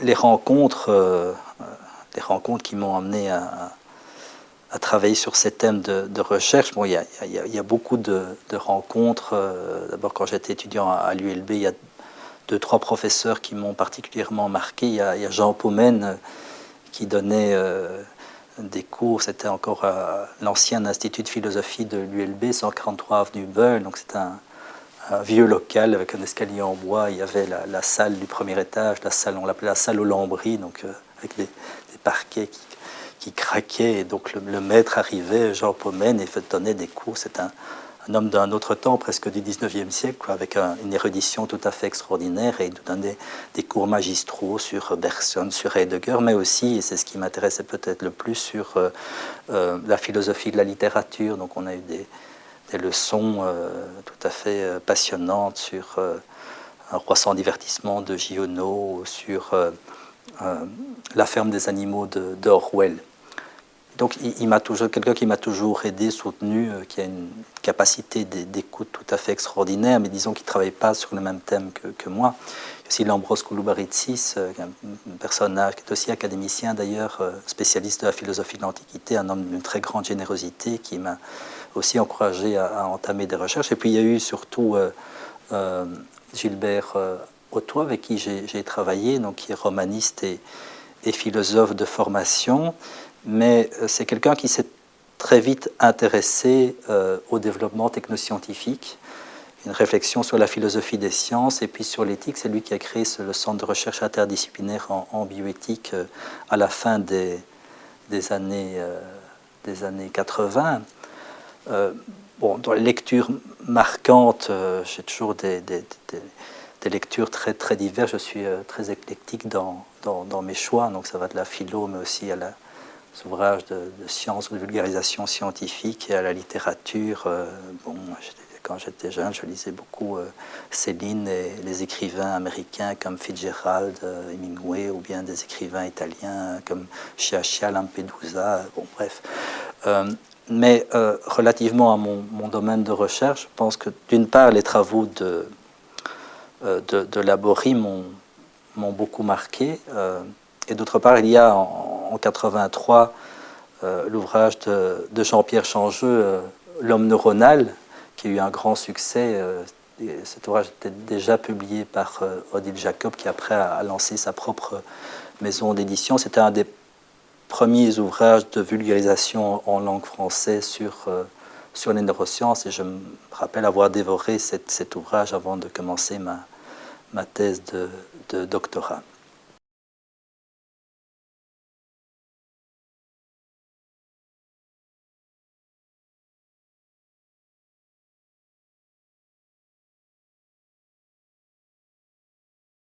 Les rencontres qui m'ont amené à travailler sur ces thèmes de recherche. Bon, il y a beaucoup de rencontres. D'abord, quand j'étais étudiant à l'ULB, il y a 2-3 professeurs qui m'ont particulièrement marqué. Il y a Jean Pomène qui donnait des cours. C'était encore à l'ancien institut de philosophie de l'ULB, 143 avenue Beul. Donc c'était un vieux local avec un escalier en bois. Il y avait la salle du premier étage, on l'appelait la salle aux lambris, donc avec des parquets qui craquaient. Et donc le maître arrivait, Jean Pomène, et donnait des cours. C'est un homme d'un autre temps, presque du 19e siècle, quoi, avec une érudition tout à fait extraordinaire, et il nous donnait des cours magistraux sur Bergson, sur Heidegger, mais aussi, et c'est ce qui m'intéressait peut-être le plus, sur la philosophie de la littérature. Donc on a eu des leçons tout à fait passionnantes sur Un roi sans divertissement de Giono, sur La ferme des animaux d'Orwell. Donc il m'a toujours, quelqu'un qui m'a toujours aidé, soutenu, qui a une capacité d'écoute tout à fait extraordinaire, mais disons qu'il ne travaille pas sur le même thème que moi. Il y a aussi Lambros Kouloubaritsis, un personnage qui est aussi académicien d'ailleurs, spécialiste de la philosophie de l'Antiquité, un homme d'une très grande générosité qui m'a aussi encouragé à entamer des recherches. Et puis il y a eu surtout Gilbert Otto, avec qui j'ai travaillé, donc qui est romaniste et philosophe de formation, mais c'est quelqu'un qui s'est très vite intéressé au développement technoscientifique, une réflexion sur la philosophie des sciences et puis sur l'éthique. C'est lui qui a créé le centre de recherche interdisciplinaire en bioéthique à la fin des années 80. Bon, dans les lectures marquantes, j'ai toujours des lectures très, très diverses. Je suis très éclectique dans mes choix, donc ça va de la philo, mais aussi à aux ouvrages de sciences ou de vulgarisation scientifique et à la littérature. Bon, quand j'étais jeune, je lisais beaucoup Céline et les écrivains américains comme Fitzgerald, Hemingway, ou bien des écrivains italiens comme Sciascia, Lampedusa, bon bref. Mais relativement à mon domaine de recherche, je pense que d'une part, les travaux de Laborie m'ont beaucoup marqué, et d'autre part, il y a en 83 l'ouvrage de Jean-Pierre Changeux, L'homme neuronal, qui a eu un grand succès. Cet ouvrage était déjà publié par Odile Jacob, qui après a lancé sa propre maison d'édition. C'était un des premiers ouvrages de vulgarisation en langue française sur les neurosciences, et je me rappelle avoir dévoré cet ouvrage avant de commencer ma thèse de doctorat.